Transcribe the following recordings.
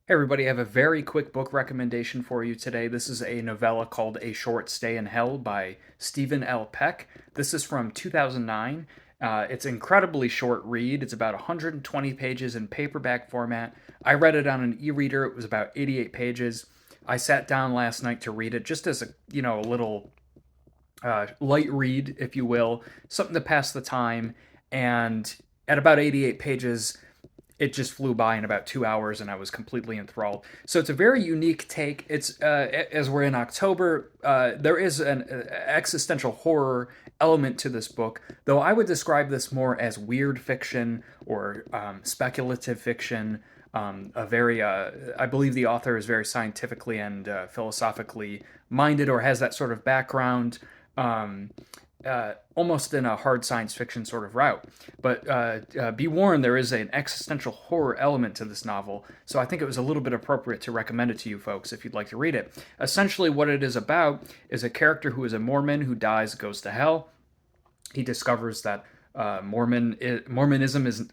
Hey everybody, I have a very quick book recommendation for you today. This is a novella called A Short Stay in Hell by Stephen L. Peck. This is from 2009. It's an incredibly short read. It's about 120 pages in paperback format. I read it on an e-reader. It was about 88 pages. I sat down last night to read it just as a little light read, if you will, something to pass the time. And at about 88 pages, it just flew by in about 2 hours and I was completely enthralled. So it's a very unique take. It's as we're in October, there is an existential horror element to this book, though I would describe this more as weird fiction or speculative fiction. I believe the author is very scientifically and philosophically minded or has that sort of background. Um, Almost in a hard science fiction sort of route. But be warned, there is an existential horror element to this novel, so I think it was a little bit appropriate to recommend it to you folks if you'd like to read it. Essentially, what it is about is a character who is a Mormon who dies, goes to hell. He discovers that Mormonism is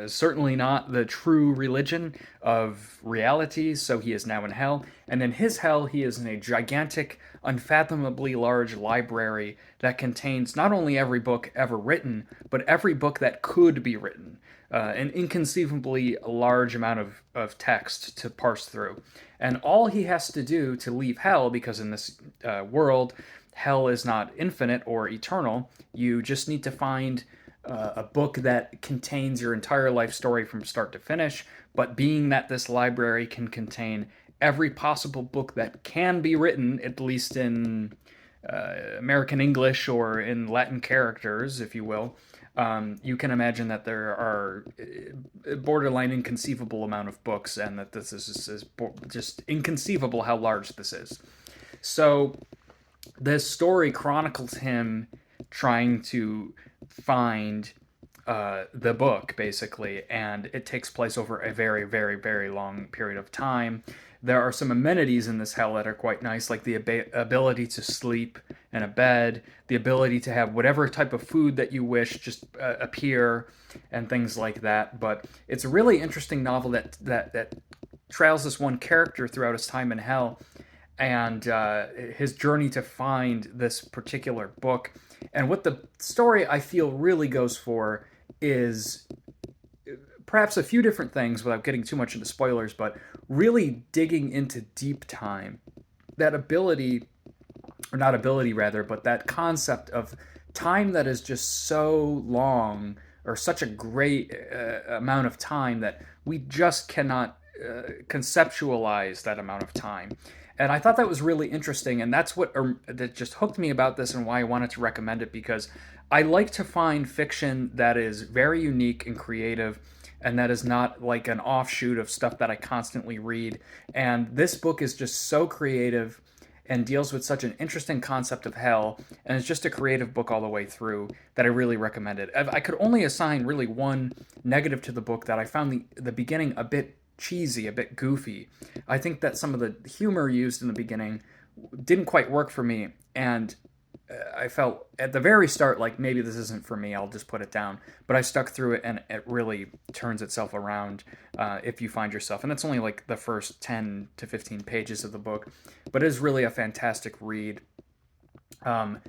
certainly not the true religion of reality, so he is now in hell. And in his hell, he is in a gigantic, unfathomably large library that contains not only every book ever written, but every book that could be written. An inconceivably large amount of text to parse through. And all he has to do to leave hell, because in this world, hell is not infinite or eternal. You just need to find a book that contains your entire life story from start to finish. But being that this library can contain every possible book that can be written, at least in American English or in Latin characters, if you will, you can imagine that there are borderline inconceivable amount of books, and that this is just inconceivable how large this is. So this story chronicles him trying to find the book, basically, and it takes place over a very, very, very long period of time. There are some amenities in this hell that are quite nice, like the ability to sleep in a bed, the ability to have whatever type of food that you wish just appear, and things like that. But it's a really interesting novel that trails this one character throughout his time in hell and his journey to find this particular book. And what the story I feel really goes for is perhaps a few different things without getting too much into spoilers, but really digging into deep time. That ability, or not ability rather, but that concept of time that is just so long or such a great amount of time that we just cannot conceptualize that amount of time. And I thought that was really interesting, and that's what that just hooked me about this and why I wanted to recommend it, because I like to find fiction that is very unique and creative and that is not like an offshoot of stuff that I constantly read. And this book is just so creative and deals with such an interesting concept of hell, and it's just a creative book all the way through that I really recommend it. I could only assign really one negative to the book, that I found the beginning a bit cheesy, a bit goofy. I think that some of the humor used in the beginning didn't quite work for me, and I felt at the very start like maybe this isn't for me, I'll just put it down. But I stuck through it, and it really turns itself around if you find yourself. And that's only like the first 10 to 15 pages of the book, but it is really a fantastic read. Um,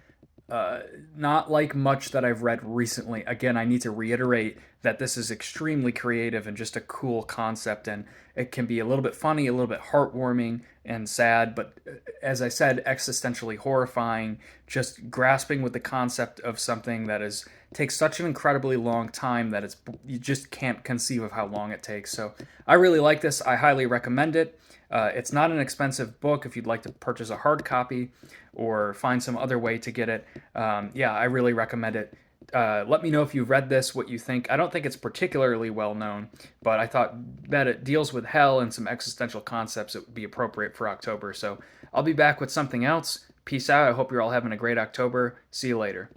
uh, Not like much that I've read recently. Again, I need to reiterate that this is extremely creative and just a cool concept, and it can be a little bit funny, a little bit heartwarming and sad, but as I said, existentially horrifying, just grasping with the concept of something that is takes such an incredibly long time that you just can't conceive of how long it takes. So I really like this. I highly recommend it. It's not an expensive book if you'd like to purchase a hard copy or find some other way to get it. Yeah, I really recommend it. Let me know if you've read this, what you think. I don't think it's particularly well known, but I thought that it deals with hell and some existential concepts that would be appropriate for October. So I'll be back with something else. Peace out. I hope you're all having a great October. See you later.